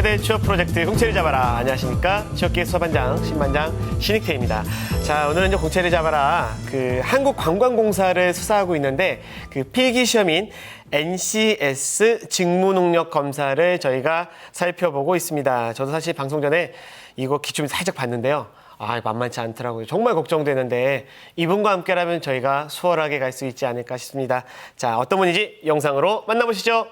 5대 취업 프로젝트 공채를 잡아라. 안녕하십니까? 취업계 수업반장 신반장 신익태입니다. 자, 오늘은 공채를 잡아라 한국관광공사를 수사하고 있는데 필기 시험인 NCS 직무능력 검사를 저희가 살펴보고 있습니다. 저도 사실 방송 전에 이거 기출 살짝 봤는데요. 만만치 않더라고요. 정말 걱정되는데 이분과 함께라면 저희가 수월하게 갈 수 있지 않을까 싶습니다. 자, 어떤 분인지 영상으로 만나보시죠.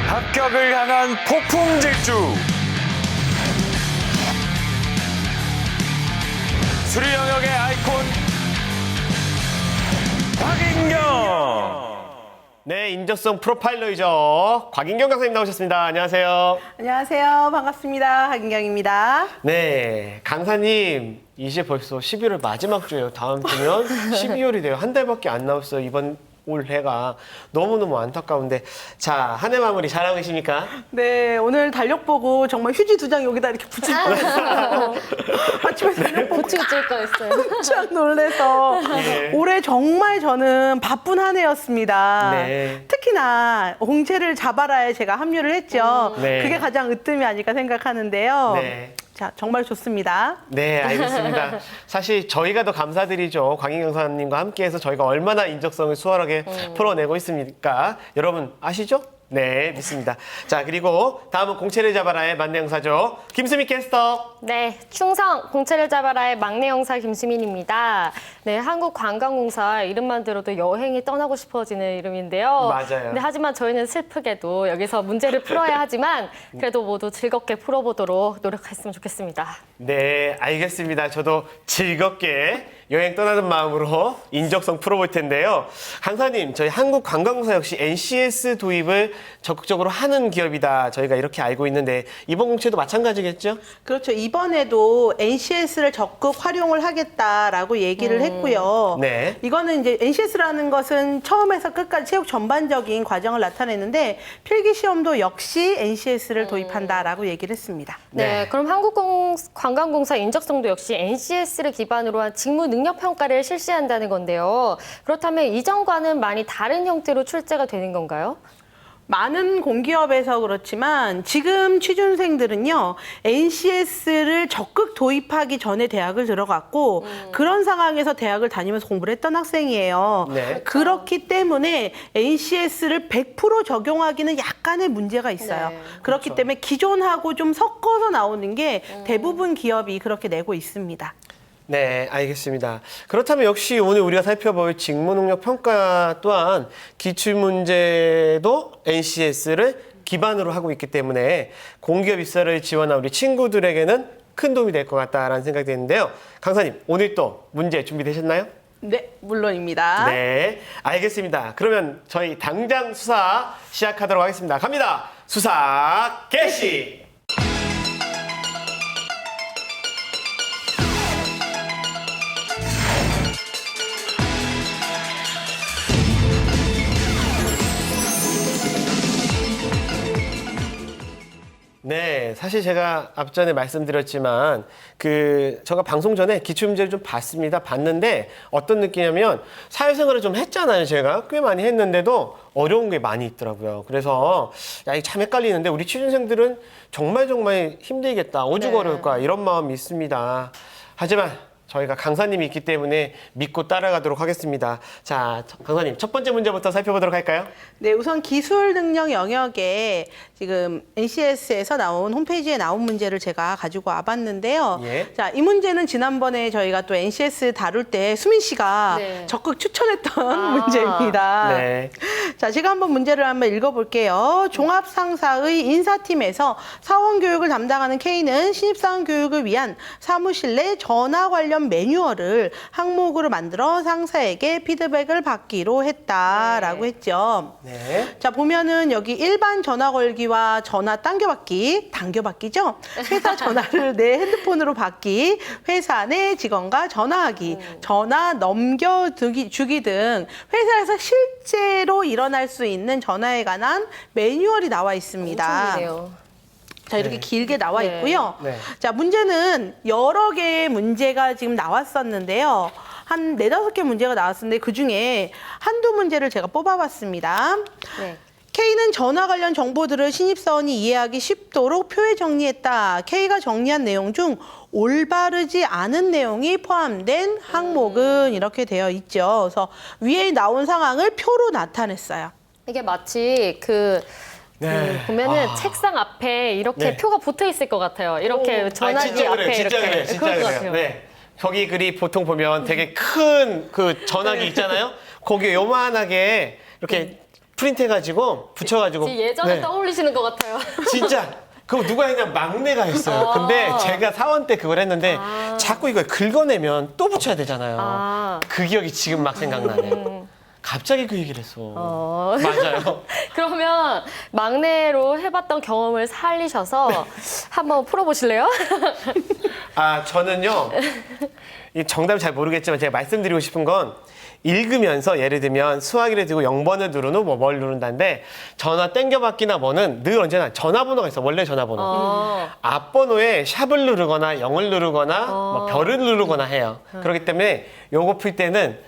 합격을 향한 폭풍 질주. 수리 영역의 아이콘 곽인경. 네, 인적성 프로파일러이죠. 곽인경 강사님 나오셨습니다. 안녕하세요. 안녕하세요. 반갑습니다. 곽인경입니다. 네, 강사님 이제 벌써 11월 마지막 주예요. 다음 주면 12월이 돼요. 한 달밖에 안 남았어요. 이번 올해가 너무너무 안타까운데, 자, 한 해 마무리 잘하고 계십니까? 네, 오늘 달력 보고 정말 휴지 2장 여기다 이렇게 붙일 뻔했어요. 아침에 달력 보고 붙이고 찔 뻔했어요. 깜짝 놀라서 네. 올해 정말 저는 바쁜 한 해였습니다. 네. 특히나 공채를 잡아라에 제가 합류를 했죠. 네. 그게 가장 으뜸이 아닐까 생각하는데요. 네. 자, 정말 좋습니다. 네, 알겠습니다. 사실 저희가 더 감사드리죠. 곽인경 강사님과 함께해서 저희가 얼마나 인적성을 수월하게 풀어내고 있습니까? 여러분 아시죠? 네, 믿습니다. 자, 그리고 다음은 공채를 잡아라의 만내 형사죠. 김수미 캐스터. 네, 충성 공채를 잡아라의 막내 형사 김수민입니다. 네, 한국관광공사 이름만 들어도 여행이 떠나고 싶어지는 이름인데요. 맞아요. 네, 하지만 저희는 슬프게도 여기서 문제를 풀어야 하지만 그래도 모두 즐겁게 풀어보도록 노력했으면 좋겠습니다. 네, 알겠습니다. 저도 즐겁게 여행 떠나는 마음으로 인적성 풀어볼 텐데요. 강사님, 저희 한국관광공사 역시 NCS 도입을 적극적으로 하는 기업이다. 저희가 이렇게 알고 있는데 이번 공채도 마찬가지겠죠? 그렇죠. 이번에도 NCS를 적극 활용을 하겠다라고 얘기를 했고요. 네. 이거는 이제 NCS라는 것은 처음에서 끝까지 체육 전반적인 과정을 나타내는데 필기 시험도 역시 NCS를 도입한다라고 얘기를 했습니다. 네, 네. 그럼 한국관광공사 인적성도 역시 NCS를 기반으로 한 직무 능력 평가를 실시한다는 건데요. 그렇다면 이전과는 많이 다른 형태로 출제가 되는 건가요? 많은 공기업에서 그렇지만 지금 취준생들은요, NCS를 적극 도입하기 전에 대학을 들어갔고 그런 상황에서 대학을 다니면서 공부를 했던 학생이에요. 네. 그렇기 때문에 NCS를 100% 적용하기는 약간의 문제가 있어요. 네, 그렇기 때문에 기존하고 좀 섞어서 나오는 게 대부분 기업이 그렇게 내고 있습니다. 네, 알겠습니다. 그렇다면 역시 오늘 우리가 살펴볼 직무능력 평가 또한 기출문제도 NCS를 기반으로 하고 있기 때문에 공기업 입사를 지원한 우리 친구들에게는 큰 도움이 될 것 같다라는 생각이 드는데요. 강사님, 오늘 또 문제 준비되셨나요? 네, 물론입니다. 네, 알겠습니다. 그러면 저희 당장 수사 시작하도록 하겠습니다. 갑니다. 수사 개시! 네, 사실 제가 앞전에 말씀드렸지만 제가 방송 전에 기출문제를 좀 봤는데 어떤 느낌이냐면 사회생활을 좀 했잖아요. 제가 꽤 많이 했는데도 어려운 게 많이 있더라고요. 그래서 이게 참 헷갈리는데 우리 취준생들은 정말 힘들겠다, 오죽 어려울 거야 이런 마음이 있습니다. 하지만 저희가 강사님이 있기 때문에 믿고 따라가도록 하겠습니다. 자, 강사님 첫 번째 문제부터 살펴보도록 할까요? 네, 우선 기술 능력 영역에 지금 NCS에서 나온 홈페이지에 나온 문제를 제가 가지고 와봤는데요. 예. 자, 이 문제는 지난번에 저희가 또 NCS 다룰 때 수민 씨가 네. 적극 추천했던 문제입니다. 네. 자, 제가 한번 문제를 한번 읽어볼게요. 종합상사의 인사팀에서 사원 교육을 담당하는 K는 신입사원 교육을 위한 사무실 내 전화 관련 매뉴얼을 항목으로 만들어 상사에게 피드백을 받기로 했다라고 했죠. 네. 자, 보면은 여기 일반 전화 걸기와 전화 당겨받기죠. 회사 전화를 내 핸드폰으로 받기, 회사 내 직원과 전화하기, 전화 넘겨주기 등 회사에서 실제로 일어날 수 있는 전화에 관한 매뉴얼이 나와 있습니다. 엄청 기네요. 자, 이렇게 네. 길게 나와 네. 있고요. 네. 자, 문제는 여러 개의 문제가 지금 나왔었는데요. 한 4-5개 문제가 나왔었는데 그중에 한두 문제를 제가 뽑아봤습니다. 네. K는 전화 관련 정보들을 신입사원이 이해하기 쉽도록 표에 정리했다. K가 정리한 내용 중 올바르지 않은 내용이 포함된 항목은 이렇게 되어 있죠. 그래서 위에 나온 상황을 표로 나타냈어요. 이게 마치 네. 보면은 책상 앞에 이렇게 네. 표가 붙어 있을 것 같아요. 이렇게 전화기 진짜 앞에 그래요, 진짜 이렇게. 그래요, 진짜 그럴 것 그래요. 같아요. 네. 저기 글이 보통 보면 되게 큰 그 전화기 있잖아요. 거기에 요만하게 이렇게 프린트해가지고 붙여가지고. 지금 예전에 네. 떠올리시는 것 같아요. 진짜 그거 누가 했냐 막내가 했어요. 근데 제가 사원 때 그걸 했는데 자꾸 이걸 긁어내면 또 붙여야 되잖아요. 아. 그 기억이 지금 막 생각나네. 갑자기 그 얘기를 했어. 맞아요. 그러면 막내로 해봤던 경험을 살리셔서 한번 풀어보실래요? 아 저는요 이 정답 잘 모르겠지만 제가 말씀드리고 싶은 건 읽으면서 예를 들면 수화기를 들고 0번을 누른 후 뭘 누른다는데 전화 땡겨받기나 뭐는 늘 언제나 전화번호가 있어. 원래 전화번호. 앞번호에 샵을 누르거나 0을 누르거나 뭐 별을 누르거나 해요. 그렇기 때문에 요거 풀 때는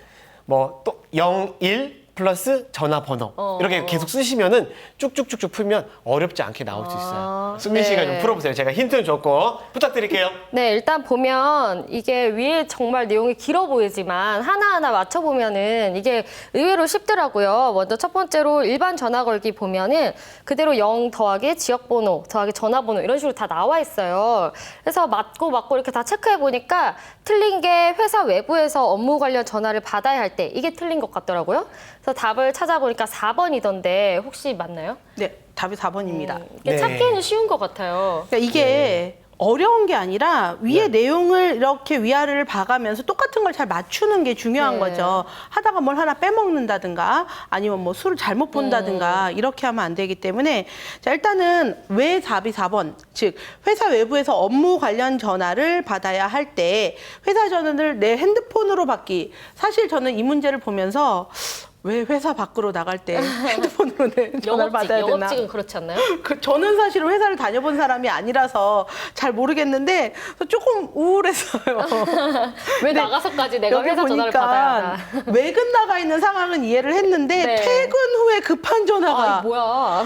뭐 또 0, 1 플러스 전화번호 이렇게 계속 쓰시면은 쭉쭉쭉쭉 풀면 어렵지 않게 나올 수 있어요. 승민 씨가 네. 좀 풀어보세요. 제가 힌트는 줬고 부탁드릴게요. 네, 일단 보면 이게 위에 정말 내용이 길어 보이지만 하나하나 맞춰보면은 이게 의외로 쉽더라고요. 먼저 첫 번째로 일반 전화 걸기 보면은 그대로 0 더하기 지역번호 더하기 전화번호 이런 식으로 다 나와 있어요. 그래서 맞고 이렇게 다 체크해 보니까 틀린 게 회사 외부에서 업무 관련 전화를 받아야 할 때 이게 틀린 것 같더라고요. 그래서 답을 찾아보니까 4번이던데 혹시 맞나요? 네, 답이 4번입니다. 이게 네. 찾기에는 쉬운 것 같아요. 그러니까 이게 어려운 게 아니라 위에 내용을 이렇게 위아래를 봐가면서 똑같은 걸 잘 맞추는 게 중요한 네. 거죠. 하다가 뭘 하나 빼먹는다든가 아니면 뭐 수를 잘못 본다든가 이렇게 하면 안 되기 때문에 자 일단은 왜 답이 4번 즉 회사 외부에서 업무 관련 전화를 받아야 할 때 회사 전화를 내 핸드폰으로 받기 사실 저는 이 문제를 보면서 왜 회사 밖으로 나갈 때 핸드폰으로 내 전화를 받아야 되나? 영업직은 그렇지 않나요? 저는 사실은 회사를 다녀본 사람이 아니라서 잘 모르겠는데 조금 우울했어요. 왜 근데 나가서까지 내가 여기 회사 전화를 받아야 하나? 외근 나가 있는 상황은 이해를 했는데 네. 퇴근 후에 급한 전화가 아, 뭐야.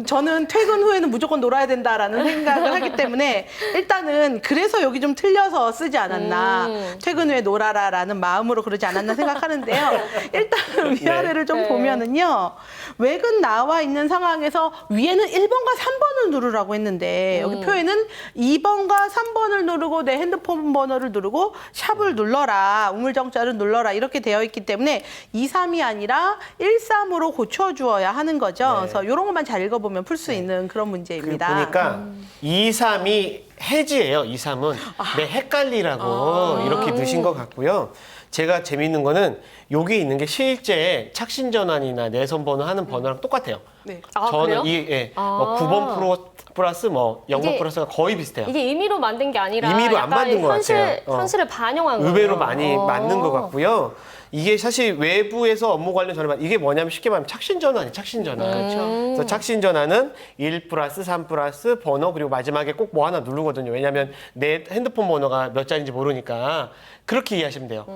저는 퇴근 후에는 무조건 놀아야 된다라는 생각을 하기 때문에 일단은 그래서 여기 좀 틀려서 쓰지 않았나. 퇴근 후에 놀아라라는 마음으로 그러지 않았나 생각하는데요. 일단은 위아래를 좀 네. 보면은요. 외근 나와 있는 상황에서 위에는 1번과 3번을 누르라고 했는데 여기 표에는 2번과 3번을 누르고 내 핸드폰 번호를 누르고 샵을 눌러라. 우물정자를 눌러라. 이렇게 되어 있기 때문에 2, 3이 아니라 1, 3으로 고쳐주어야 하는 거죠. 네. 그래서 이런 것만 잘 읽어보면 풀 수 있는 그런 그 문제입니다. 보니까 2, 3이 해지예요. 2, 3은 내 헷갈리라고 이렇게 넣으신 것 같고요. 제가 재미있는 거는 여기 있는 게 실제 착신 전환이나 내선 번호 하는 번호랑 똑같아요. 네. 아, 저는 그래요? 뭐 9번 플러스 뭐 0번 이게- 플러스가 거의 비슷해요. 이게 임의로 만든 게 아니라 임의로 안 약간 만든 것 같아요. 현실을 반영한 거예요. 의외로 많이 어. 맞는 것 같고요. 이게 사실 외부에서 업무 관련 전화만 이게 뭐냐면 쉽게 말하면 착신 전환이에요. 착신 전환. 그래서 착신 전환은 1 플러스 3 플러스 번호 그리고 마지막에 꼭 뭐 하나 누르거든요. 왜냐하면 내 핸드폰 번호가 몇 자리인지 모르니까 그렇게 이해하시면 돼요.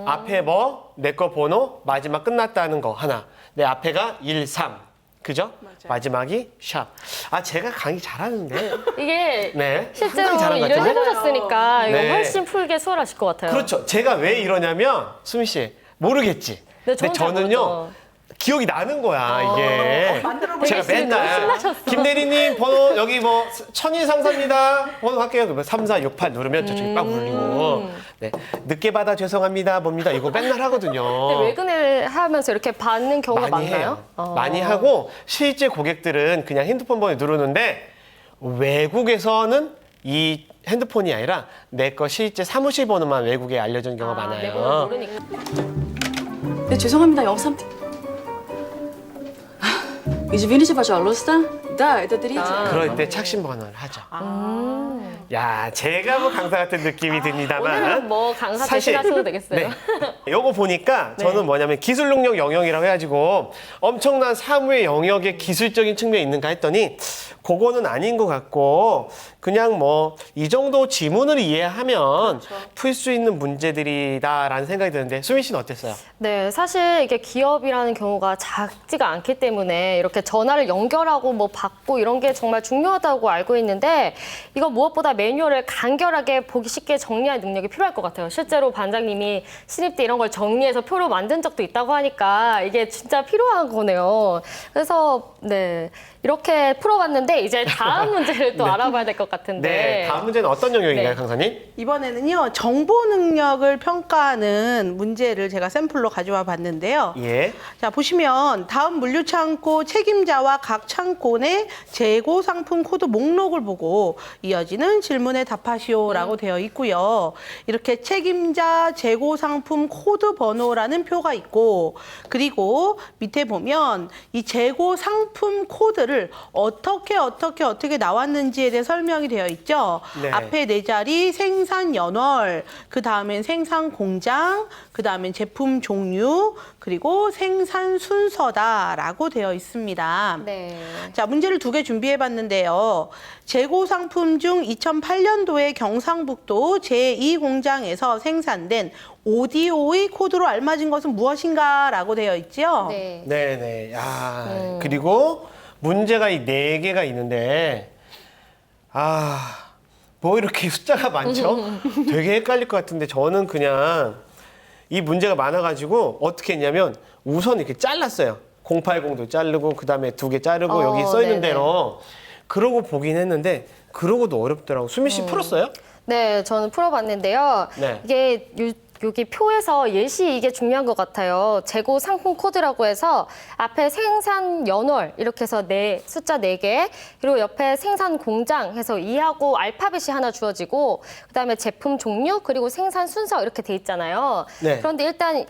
앞에 뭐 내 거 번호 마지막 끝났다는 거 하나. 내 앞에가 1, 3. 그죠? 마지막이 샵. 아 제가 강의 잘하는데. 이게 네. 실제로 상당히 잘한 것 일을 같죠? 해보셨으니까 이거 네. 훨씬 풀게 수월하실 것 같아요. 그렇죠. 제가 왜 이러냐면 수미 씨 모르겠지. 네, 근데 저는 잘 저는요 모르죠. 기억이 나는 거야 이게. 제가 되게 맨날 신나셨어. 김대리님 번호 여기 뭐 천인상사입니다. 번호 할게요. 그러면 3, 4, 6, 8 누르면 저쪽이 빡 울리고. 네. 늦게 받아 죄송합니다. 뭡니다. 이거 맨날 하거든요. 근데 외근을 하면서 이렇게 받는 경우가 많이 많나요? 해요. 어. 많이 하고 실제 고객들은 그냥 핸드폰 번호 누르는데 외국에서는 이 핸드폰이 아니라 내 거 실제 사무실 번호만 외국에 알려주는 경우가 내 번호 많아요. 모르니까. 네, 죄송합니다. 영업 상태. Wie Sie wenig was Lust da? Да, это длительно. 그럴 때 착신 번호를 하죠. 야, 제가 뭐 강사 같은 느낌이 듭니다만. 오늘은 뭐 강사 사실- 대신하셔도 되겠어요. 네. 요거 보니까 저는 뭐냐면 기술 능력 영역이라고 해가지고 엄청난 사무의 영역에 기술적인 측면이 있는가 했더니 그거는 아닌 것 같고 그냥 뭐 이 정도 지문을 이해하면 풀 수 있는 문제들이다라는 생각이 드는데 수민 씨는 어땠어요? 네, 사실 이게 기업이라는 경우가 작지가 않기 때문에 이렇게 전화를 연결하고 뭐 받고 이런 게 정말 중요하다고 알고 있는데 이거 무엇보다 매뉴얼을 간결하게 보기 쉽게 정리할 능력이 필요할 것 같아요. 실제로 반장님이 신입 때 이런 걸 정리해서 표로 만든 적도 있다고 하니까 이게 진짜 필요한 거네요. 그래서 네, 이렇게 풀어봤는데 이제 다음 문제를 또 알아봐야 될 것 같은데. 네, 다음 문제는 어떤 영역인가요, 네. 강사님? 이번에는요, 정보 능력을 평가하는 문제를 제가 샘플로 가져와 봤는데요. 예. 자, 보시면 다음 물류창고 책임자와 각 창고 내 재고 상품 코드 목록을 보고 이어지는 질문에 답하시오라고 되어 있고요. 이렇게 책임자 재고 상품 코드 번호라는 표가 있고 그리고 밑에 보면 이 재고 상품 코드를 어떻게 나왔는지에 대해 설명이 되어 있죠. 네. 앞에 네 자리 생산 연월, 그 다음엔 생산 공장, 그 다음엔 제품 종류, 그리고 생산 순서다라고 되어 있습니다. 네. 자, 문제를 두 개 준비해 봤는데요. 재고 상품 중 2008년도에 경상북도 제2공장에서 생산된 오디오의 코드로 알맞은 것은 무엇인가라고 되어 있죠. 네. 네네. 야, 그리고 문제가 이 네 개가 있는데, 뭐 이렇게 숫자가 많죠? 되게 헷갈릴 것 같은데, 저는 그냥 이 문제가 많아가지고 어떻게 했냐면 우선 이렇게 잘랐어요. 080도 자르고, 그 다음에 두 개 자르고, 여기 써 있는 네네. 대로. 그러고 보긴 했는데, 그러고도 어렵더라고. 수민 씨 풀었어요? 네, 저는 풀어봤는데요. 네. 이게 여기 표에서 예시 이게 중요한 것 같아요. 재고 상품 코드라고 해서 앞에 생산 연월 이렇게 해서 숫자 4개 그리고 옆에 생산 공장 해서 이하고 알파벳이 하나 주어지고 그다음에 제품 종류 그리고 생산 순서 이렇게 돼 있잖아요. 네. 그런데 일단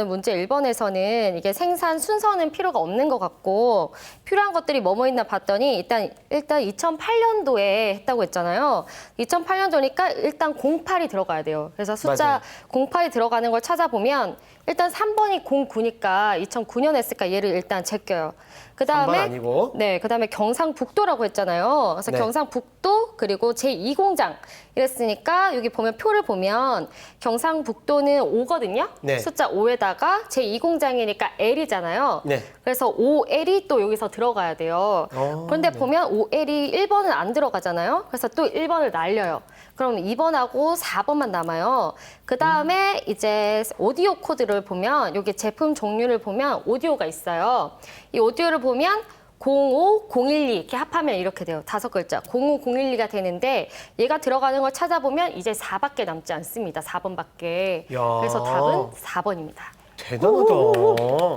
문제 1번에서는 이게 생산 순서는 필요가 없는 것 같고 필요한 것들이 뭐뭐 있나 봤더니 일단 2008년도에 했다고 했잖아요. 2008년도니까 일단 08이 들어가야 돼요. 그래서 숫자 맞아요. 08이 들어가는 걸 찾아보면 일단 3번이 09니까 2009년 했으니까 얘를 일단 제껴요. 그다음에 3번 아니고. 네, 그다음에 경상북도라고 했잖아요. 그래서 네. 경상북도 그리고 제2공장 이랬으니까 여기 보면 표를 보면 경상북도는 5거든요. 네. 숫자 5에다가 제2공장이니까 L이잖아요. 네. 그래서 5L이 또 여기서 들어가야 돼요. 그런데 네. 보면 5L이 1번은 안 들어가잖아요. 그래서 또 1번을 날려요. 그럼 2번하고 4번만 남아요. 그 다음에 이제 오디오 코드를 보면 여기 제품 종류를 보면 오디오가 있어요. 이 오디오를 보면 05012 이렇게 합하면 이렇게 돼요. 5글자. 05012가 되는데 얘가 들어가는 걸 찾아보면 이제 4밖에 남지 않습니다. 4번밖에. 야. 그래서 답은 4번입니다. 대단하다.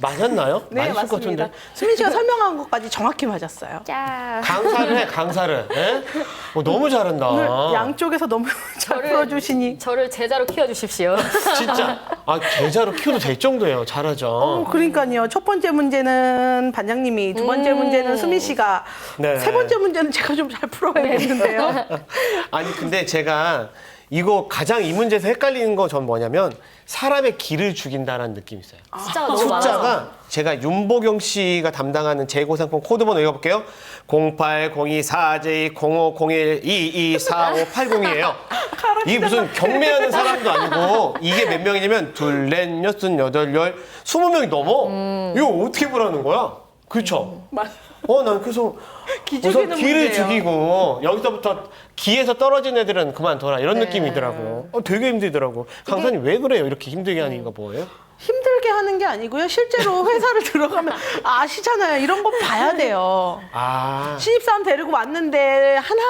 맞았나요? 네, 맞을 것 맞습니다. 같은데. 수민 씨가 설명한 것까지 정확히 맞았어요. 야. 강사를 해, 강사를. 예? 너무 잘한다. 오늘 양쪽에서 너무 잘 풀어주시니. 저를 제자로 키워주십시오. 진짜. 제자로 키워도 될 정도예요. 잘하죠. 그러니까요. 첫 번째 문제는 반장님이, 두 번째 문제는 수민 씨가, 네. 세 번째 문제는 제가 좀 잘 풀어야겠는데요. 아니, 근데 제가 이거 가장 이 문제에서 헷갈리는 거 전 뭐냐면 사람의 기를 죽인다라는 느낌이 있어요. 숫자가 너무 많아서. 숫자가 제가 윤보경 씨가 담당하는 재고상품 코드번호 읽어볼게요. 0802410501224580이에요. 이게 무슨 경매하는 사람도 아니고 이게 몇 명이냐면 둘, 넷, 여섯, 여덟, 열, 20명이 넘어. 이거 어떻게 보라는 거야? 그렇죠? 난 그래서 기죽이는 우선 기를 문제예요. 죽이고 여기서부터 기에서 떨어진 애들은 그만둬라 이런 느낌이더라고. 되게 힘들더라고. 강사님 왜 그래요? 이렇게 힘들게 하는 이유가 뭐예요? 힘들게 하는 게 아니고요. 실제로 회사를 들어가면 아시잖아요. 이런 거 봐야 돼요. 신입사원 데리고 왔는데 하나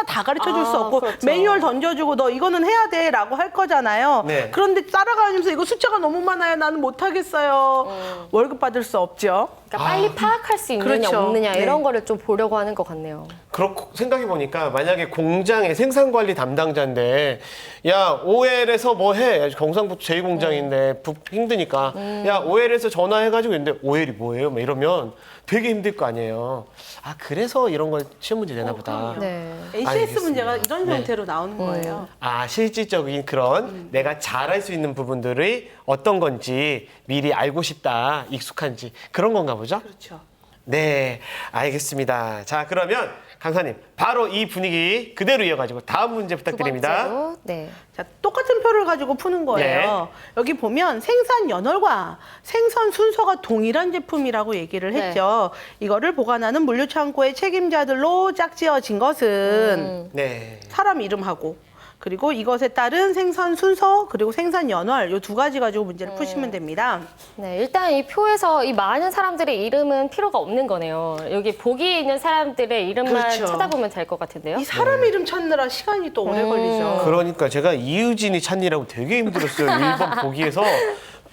다 가르쳐 줄 수 없고 그렇죠. 매뉴얼 던져주고 너 이거는 해야 돼 라고 할 거잖아요. 네. 그런데 따라가면서 이거 숫자가 너무 많아요. 나는 못하겠어요. 월급 받을 수 없죠. 그러니까 빨리 파악할 수 있느냐 그렇죠. 없느냐 네. 이런 거를 좀 보려고 하는 것 같네요. 그렇고 생각해 보니까 만약에 공장의 생산 관리 담당자인데 야 OL에서 뭐 해? 경상북도 제2공장인데 힘드니까 야 OL에서 전화해가지고 있는데 OL이 뭐예요? 막 이러면 되게 힘들 거 아니에요. 아 그래서 이런 걸 시험 문제 내나 보다. 그럼요. 네. NCS 알겠습니다. 문제가 이런 네. 형태로 나오는 거예요. 아 실질적인 그런 내가 잘할 수 있는 부분들이 어떤 건지 미리 알고 싶다, 익숙한지 그런 건가 보죠? 그렇죠. 네, 알겠습니다. 자, 그러면 강사님 바로 이 분위기 그대로 이어가지고 다음 문제 두 부탁드립니다. 번째로, 네. 자, 똑같은 표를 가지고 푸는 거예요. 여기 보면 생산 연월과 생산 순서가 동일한 제품이라고 얘기를 네. 했죠. 이거를 보관하는 물류창고의 책임자들로 짝지어진 것은 네. 사람 이름하고 그리고 이것에 따른 생산 순서 그리고 생산 연월 이 두 가지 가지고 문제를 푸시면 됩니다. 네, 일단 이 표에서 이 많은 사람들의 이름은 필요가 없는 거네요. 여기 보기 있는 사람들의 이름만 그렇죠. 찾아보면 될 것 같은데요. 이 사람 이름 찾느라 시간이 또 오래 걸리죠. 그러니까 제가 이유진이 찾느라고 되게 힘들었어요. 1번 보기에서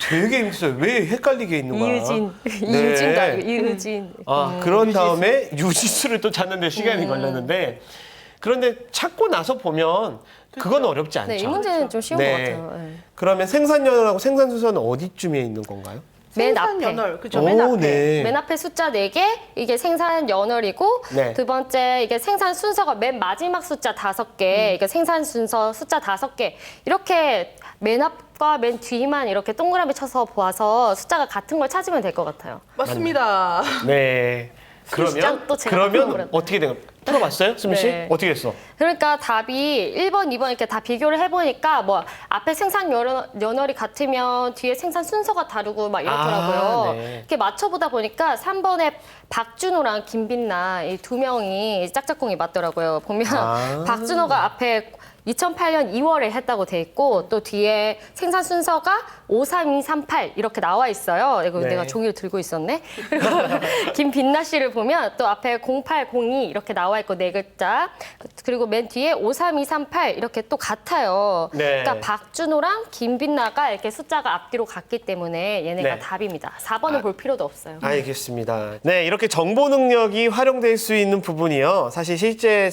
되게 힘들었어요. 왜 헷갈리게 있는 거야? 이유진, 네. 이유진도 아니고 이유진. 아, 그런 다음에 유지수를 또 찾는데 시간이 걸렸는데 그런데 찾고 나서 보면 그건 어렵지 않죠. 네, 이 문제는 좀 쉬운 네. 것 같아요. 네. 그러면 생산연월하고 생산순서는 어디쯤에 있는 건가요? 맨 생산 앞에. 연월 그죠? 맨 앞에. 네. 맨 앞에 숫자 4개, 이게 생산 연월이고, 네. 두 번째, 이게 생산 순서가 맨 마지막 숫자 5개, 이게 생산 순서 숫자 5개. 이렇게 맨 앞과 맨 뒤만 이렇게 동그라미 쳐서 보아서 숫자가 같은 걸 찾으면 될 것 같아요. 맞습니다. 네. 시장 또 제가 그러면 풀어버렸네. 어떻게 된 거예요? 풀어봤어요? 수미 씨? 네. 어떻게 됐어? 그러니까 답이 1번, 2번 이렇게 다 비교를 해보니까 뭐 앞에 생산 연월이 같으면 뒤에 생산 순서가 다르고 막 이렇더라고요. 아, 네. 이렇게 맞춰보다 보니까 3번에 박준호랑 김빛나 이 두 명이 짝짝꿍이 맞더라고요. 보면 아. 박준호가 앞에 2008년 2월에 했다고 돼 있고 또 뒤에 생산 순서가 53238 이렇게 나와 있어요. 이거 네. 내가 종이를 들고 있었네. 그리고 김빛나 씨를 보면 또 앞에 0802 이렇게 나와 있고 네 글자. 그리고 맨 뒤에 53238 이렇게 또 같아요. 네. 그러니까 박준호랑 김빛나가 이렇게 숫자가 앞뒤로 같기 때문에 얘네가 네. 답입니다. 4번을 볼 필요도 없어요. 알겠습니다. 네, 이렇게 정보 능력이 활용될 수 있는 부분이요. 사실 실제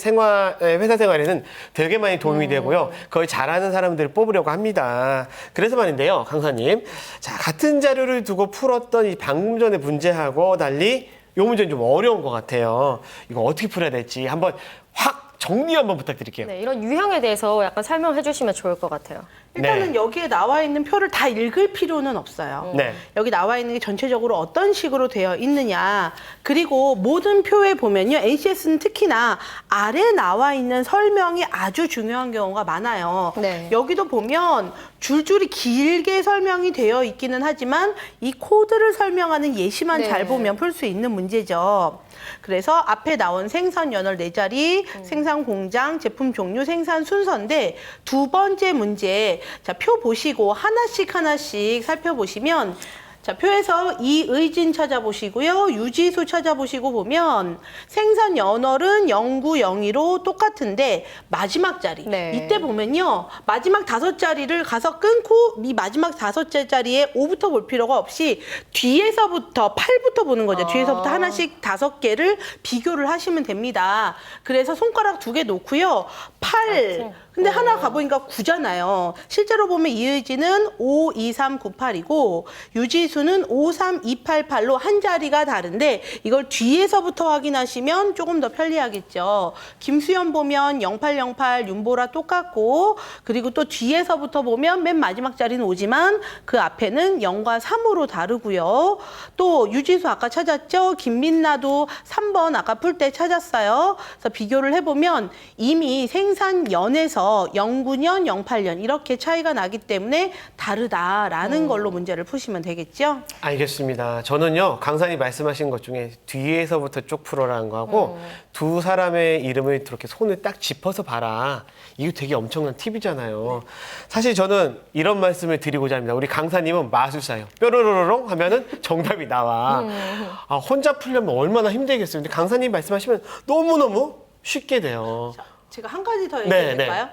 회사 생활에는 되게 많이 도움이 되고요. 그걸 잘하는 사람들을 뽑으려고 합니다. 그래서 말인데요, 강사님. 자, 같은 자료를 두고 풀었던 이 방금 전에 문제하고 달리 이 문제는 좀 어려운 것 같아요. 이거 어떻게 풀어야 될지 한번 확 정리 한번 부탁드릴게요. 네, 이런 유형에 대해서 약간 설명해 주시면 좋을 것 같아요. 일단은 네. 여기에 나와 있는 표를 다 읽을 필요는 없어요. 네. 여기 나와 있는 게 전체적으로 어떤 식으로 되어 있느냐. 그리고 모든 표에 보면요. NCS는 특히나 아래 나와 있는 설명이 아주 중요한 경우가 많아요. 네. 여기도 보면 줄줄이 길게 설명이 되어 있기는 하지만 이 코드를 설명하는 예시만 네. 잘 보면 풀 수 있는 문제죠. 그래서 앞에 나온 생산 연월 4자리, 생산 공장, 제품 종류, 생산 순서인데 두 번째 문제 자, 표 보시고 하나씩 살펴보시면 자, 표에서 이의진 찾아보시고요. 유지수 찾아보시고 보면 생산 연월은 0902로 똑같은데 마지막 자리. 네. 이때 보면요. 마지막 5자리를 가서 끊고 이 마지막 5째 자리에 5부터 볼 필요가 없이 뒤에서부터 8부터 보는 거죠. 뒤에서부터 하나씩 5개를 비교를 하시면 됩니다. 그래서 손가락 2개 놓고요. 8. 근데 하나 가보니까 9잖아요. 실제로 보면 이의지는 52398이고 유지수는 53288로 한 자리가 다른데 이걸 뒤에서부터 확인하시면 조금 더 편리하겠죠. 김수현 보면 0808 윤보라 똑같고 그리고 또 뒤에서부터 보면 맨 마지막 자리는 5지만 그 앞에는 0과 3으로 다르고요. 또 유지수 아까 찾았죠. 김민나도 3번 아까 풀 때 찾았어요. 그래서 비교를 해보면 이미 생산연에서 09년, 08년 이렇게 차이가 나기 때문에 다르다라는 걸로 문제를 푸시면 되겠죠. 알겠습니다. 저는요, 강사님 말씀하신 것 중에 뒤에서부터 쭉 풀어라는 거하고 두 사람의 이름을 이렇게 손을 딱 짚어서 봐라. 이거 되게 엄청난 팁이잖아요. 사실 저는 이런 말씀을 드리고자 합니다. 우리 강사님은 마술사예요. 뾰로로롱 하면은 정답이 나와. 아, 혼자 풀려면 얼마나 힘들겠어요. 근데 강사님 말씀하시면 너무너무 쉽게 돼요. 제가 한 가지 더 네, 얘기해볼까요?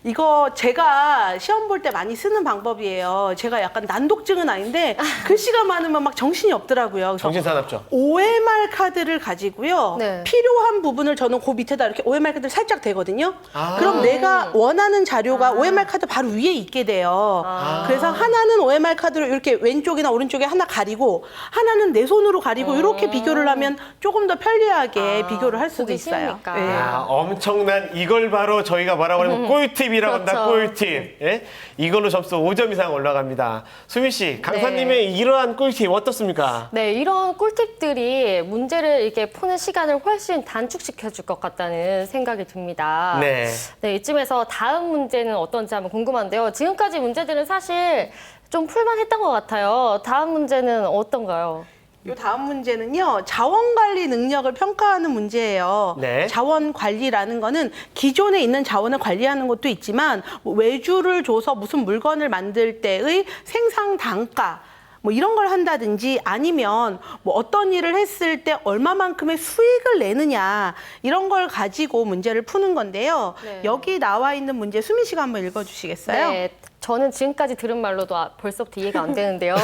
이거 제가 시험 볼 때 많이 쓰는 방법이에요. 제가 약간 난독증은 아닌데 글씨가 많으면 막 정신이 없더라고요. 그래서 정신사납죠. OMR 카드를 가지고요. 네. 필요한 부분을 저는 그 밑에다 이렇게 OMR 카드를 살짝 대거든요. 아. 그럼 내가 원하는 자료가 OMR 카드 바로 위에 있게 돼요. 그래서 하나는 OMR 카드로 이렇게 왼쪽이나 오른쪽에 하나 가리고 하나는 내 손으로 가리고 이렇게 비교를 하면 조금 더 편리하게 비교를 할 수도 보기 있어요. 쉬우니까. 네. 아, 엄청난 이걸 바로 저희가 뭐라고 하면 꿀팁이라고 합니다. 그렇죠. 꿀팁. 예? 이걸로 점수 5점 이상 올라갑니다. 수민 씨, 강사님의 이러한 꿀팁 어떻습니까? 네, 이런 꿀팁들이 문제를 이렇게 푸는 시간을 훨씬 단축시켜 줄 것 같다는 생각이 듭니다. 네. 네, 이쯤에서 다음 문제는 어떤지 한번 궁금한데요. 지금까지 문제들은 사실 좀 풀만했던 것 같아요. 다음 문제는 어떤가요? 요 다음 문제는요, 자원 관리 능력을 평가하는 문제예요. 네. 자원 관리라는 거는 기존에 있는 자원을 관리하는 것도 있지만, 뭐 외주를 줘서 무슨 물건을 만들 때의 생산 단가, 뭐 이런 걸 한다든지 아니면 뭐 어떤 일을 했을 때 얼마만큼의 수익을 내느냐, 이런 걸 가지고 문제를 푸는 건데요. 네. 여기 나와 있는 문제 수민 씨가 한번 읽어주시겠어요? 네, 저는 지금까지 들은 말로도 벌써부터 이해가 안 되는데요.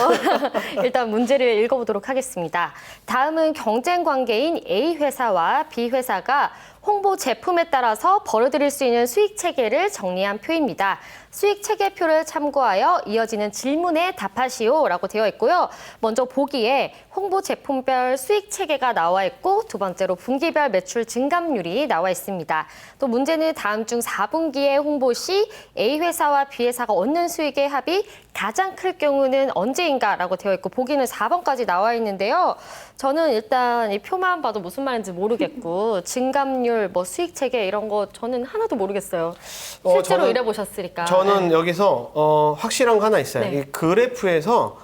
일단 문제를 읽어보도록 하겠습니다. 다음은 경쟁 관계인 A 회사와 B 회사가 홍보 제품에 따라서 벌어들일 수 있는 수익 체계를 정리한 표입니다. 수익 체계표를 참고하여 이어지는 질문에 답하시오라고 되어 있고요. 먼저 보기에 홍보 제품별 수익 체계가 나와 있고 두 번째로 분기별 매출 증감률이 나와 있습니다. 또 문제는 다음 중 4분기에 홍보 시 A 회사와 B 회사가 얻는 수익의 합이 가장 클 경우는 언제인가라고 되어 있고 보기는 4번까지 나와 있는데요. 저는 일단 이 표만 봐도 무슨 말인지 모르겠고 증감률, 뭐 수익 체계 이런 거 저는 하나도 모르겠어요. 실제로 저는- 일해보셨으니까. 저는 여기서 확실한 거 하나 있어요. 네. 이 그래프에서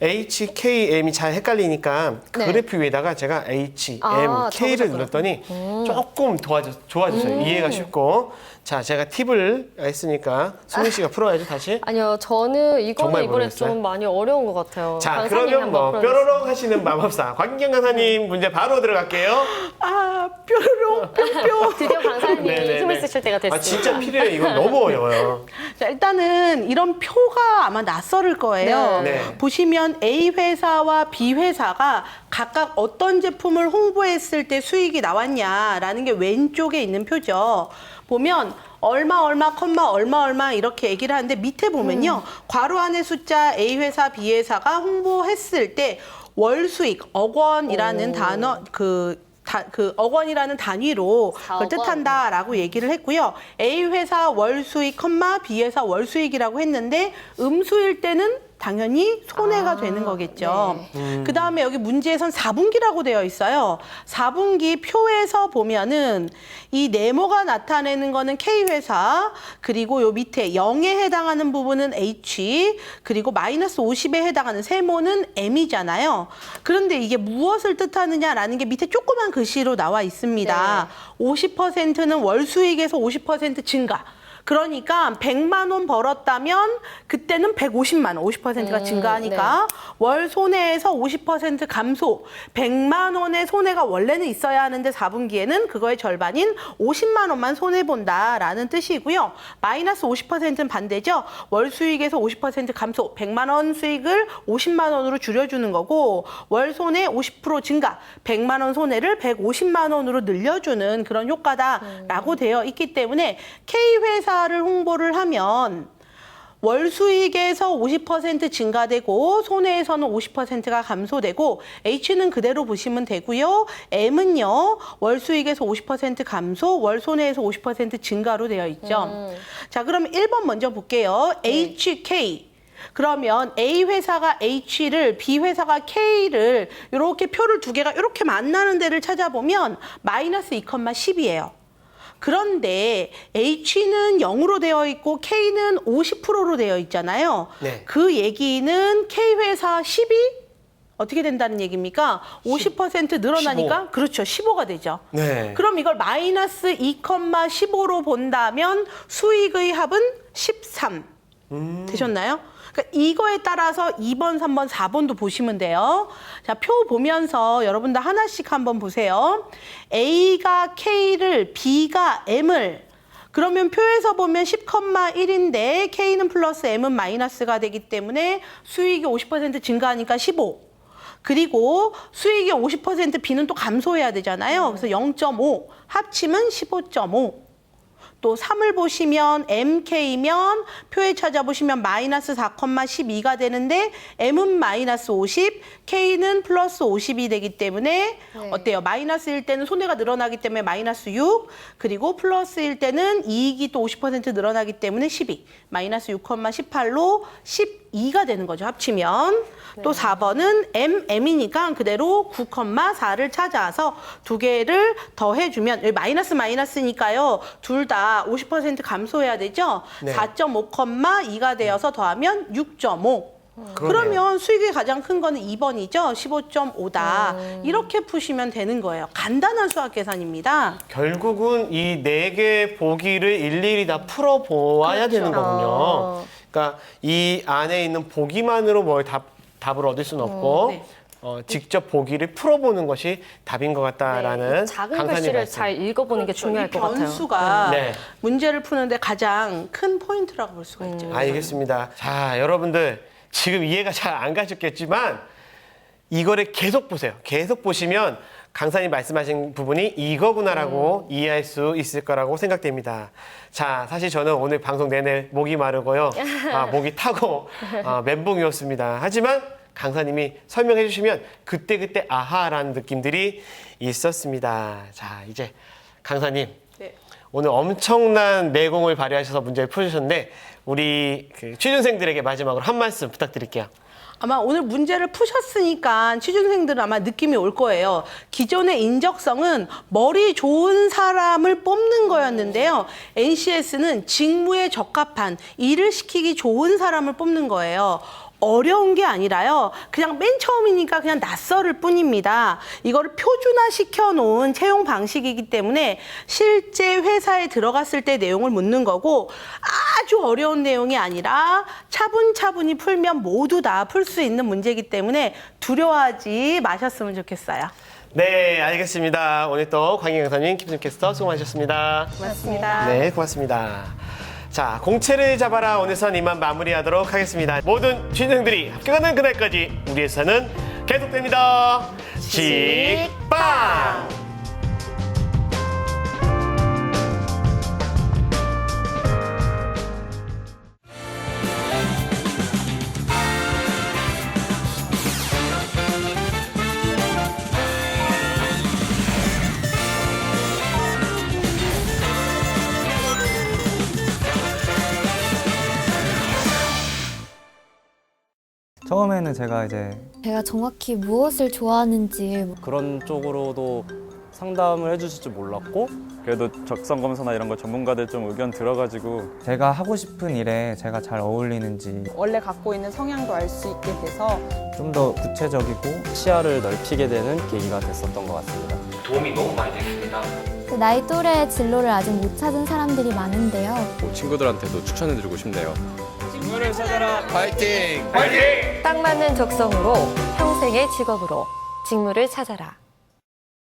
HKM이 잘 헷갈리니까 네. 그래프 위에다가 제가 HM, 아, K를 적으셨구나. 눌렀더니 조금 좋아졌어요. 이해가 쉽고. 자, 제가 팁을 했으니까 수민 씨가 풀어야죠, 다시. 아니요, 저는 이거는 정말 이번에 모르겠어요? 좀 많이 어려운 것 같아요. 자, 강사님이 그러면 뭐 한번 뾰로롱 하시는 마법사 곽인경 강사님 문제 바로 들어갈게요. 아, 뾰로롱, 뿅뿅. 드디어 강사님이 네네네. 힘을 쓰실 때가 됐습니다. 아, 진짜 필요해요. 이건 너무 어려워요. 자, 일단은 이런 표가 아마 낯설을 거예요. 네. 네. 보시면 A 회사와 B 회사가 각각 어떤 제품을 홍보했을 때 수익이 나왔냐라는 게 왼쪽에 있는 표죠. 보면 얼마 콤마 얼마 이렇게 얘기를 하는데 밑에 보면요. 괄호 안에 숫자 A 회사, B 회사가 홍보했을 때 월 수익, 억 원이라는 단어 그 억 원이라는 단위로 그걸 4억 뜻한다라고 얘기를 했고요. A 회사 월 수익, B 회사 월 수익이라고 했는데 음수일 때는 당연히 손해가 되는 거겠죠. 그 다음에 여기 문제에선 4분기라고 되어 있어요. 4분기 표에서 보면은 이 네모가 나타내는 거는 K회사, 그리고 요 밑에 0에 해당하는 부분은 H, 그리고 마이너스 50에 해당하는 세모는 M이잖아요. 그런데 이게 무엇을 뜻하느냐라는 게 밑에 조그만 글씨로 나와 있습니다. 50%는 월 수익에서 50% 증가. 그러니까 100만 원 벌었다면 그때는 150만 원, 50%가 증가하니까 월 손해에서 50% 감소. 100만 원의 손해가 원래는 있어야 하는데 4분기에는 그거의 절반인 50만 원만 손해본다라는 뜻이고요. 마이너스 50%는 반대죠. 월 수익에서 50% 감소. 100만 원 수익을 50만 원으로 줄여주는 거고 월 손해 50% 증가. 100만 원 손해를 150만 원으로 늘려주는 그런 효과다라고 되어 있기 때문에 K회사 를 홍보를 하면 월 수익에서 50% 증가되고 손해에서는 50%가 감소되고 H는 그대로 보시면 되고요. M은요. 월 수익에서 50% 감소, 월 손해에서 50% 증가로 되어 있죠. 자, 그럼 1번 먼저 볼게요. HK. 그러면 A 회사가 H를, B 회사가 K를 이렇게 표를 두 개가 이렇게 만나는 데를 찾아보면 마이너스 2,10이에요. 그런데 H는 0으로 되어 있고 K는 50%로 되어 있잖아요. 네. 그 얘기는 K회사 10이 어떻게 된다는 얘기입니까? 50% 늘어나니까 15. 그렇죠. 15가 되죠. 네. 그럼 이걸 마이너스 2,15로 본다면 수익의 합은 13. 되셨나요? 그러니까 이거에 따라서 2번, 3번, 4번도 보시면 돼요. 자, 표 보면서 여러분들 하나씩 한번 보세요. A가 K를, B가 M을 그러면 표에서 보면 10,1인데 K는 플러스 M은 마이너스가 되기 때문에 수익이 50% 증가하니까 15. 그리고 수익이 50% B는 또 감소해야 되잖아요. 그래서 0.5 합치면 15.5. 또 3을 보시면 MK면 표에 찾아보시면 마이너스 4,12가 되는데 M은 마이너스 50, K는 플러스 50이 되기 때문에 네. 어때요? 마이너스일 때는 손해가 늘어나기 때문에 마이너스 6, 그리고 플러스일 때는 이익이 또 50% 늘어나기 때문에 12, 마이너스 6,18로 12가 되는 거죠, 합치면. 또 4번은 M이니까 그대로 9,4를 찾아서 두 개를 더해주면, 여기 마이너스니까요. 둘 다 50% 감소해야 되죠? 네. 4.5,2가 되어서 더하면 6.5. 그러면 수익이 가장 큰 거는 2번이죠? 15.5다. 이렇게 푸시면 되는 거예요. 간단한 수학 계산입니다. 결국은 이 네 개 보기를 일일이 다 풀어보아야 그렇죠. 되는 거군요. 그러니까 이 안에 있는 보기만으로 뭘 답을 얻을 수는 없고 네. 직접 보기를 풀어보는 것이 답인 것 같다라는 작은 강사님 글씨를 말씀. 잘 읽어보는 게 중요할 것 같아요. 변수가 네. 문제를 푸는데 가장 큰 포인트라고 볼 수가 있죠. 알겠습니다. 자, 여러분들 지금 이해가 잘 안 가셨겠지만 이거를 계속 보세요. 계속 보시면 강사님 말씀하신 부분이 이거구나라고 이해할 수 있을 거라고 생각됩니다. 자, 사실 저는 오늘 방송 내내 목이 마르고요. 목이 타고 멘붕이었습니다. 하지만 강사님이 설명해 주시면 그때그때 아하라는 느낌들이 있었습니다. 자, 이제 강사님. 네. 오늘 엄청난 내공을 발휘하셔서 문제를 풀어주셨는데 우리 그 취준생들에게 마지막으로 한 말씀 부탁드릴게요. 아마 오늘 문제를 푸셨으니까 취준생들은 아마 느낌이 올 거예요. 기존의 인적성은 머리 좋은 사람을 뽑는 거였는데요. NCS는 직무에 적합한 일을 시키기 좋은 사람을 뽑는 거예요. 어려운 게 아니라요. 그냥 맨 처음이니까 그냥 낯설을 뿐입니다. 이거를 표준화 시켜놓은 채용 방식이기 때문에 실제 회사에 들어갔을 때 내용을 묻는 거고 아주 어려운 내용이 아니라 차분차분히 풀면 모두 다 풀 수 있는 문제이기 때문에 두려워하지 마셨으면 좋겠어요. 네, 알겠습니다. 오늘 또 광희 강사님, 김순 캐스터 수고 많으셨습니다. 고맙습니다. 네, 고맙습니다. 자, 공채를 잡아라. 오늘선 이만 마무리하도록 하겠습니다. 모든 취준생들이 합격하는 그날까지 우리 회사는 계속됩니다. 식빵! 처음에는 제가 이제 제가 정확히 무엇을 좋아하는지 그런 쪽으로도 상담을 해주실 줄 몰랐고 그래도 적성검사나 이런 거 전문가들 좀 의견 들어가지고 제가 하고 싶은 일에 제가 잘 어울리는지 원래 갖고 있는 성향도 알 수 있게 돼서 좀 더 구체적이고 시야를 넓히게 되는 계기가 됐었던 것 같습니다. 도움이 너무 많이 됐습니다. 그 나이 또래의 진로를 아직 못 찾은 사람들이 많은데요. 친구들한테도 추천해드리고 싶네요. 직무를 찾아라. 파이팅! 딱 맞는 적성으로 평생의 직업으로 직무를 찾아라.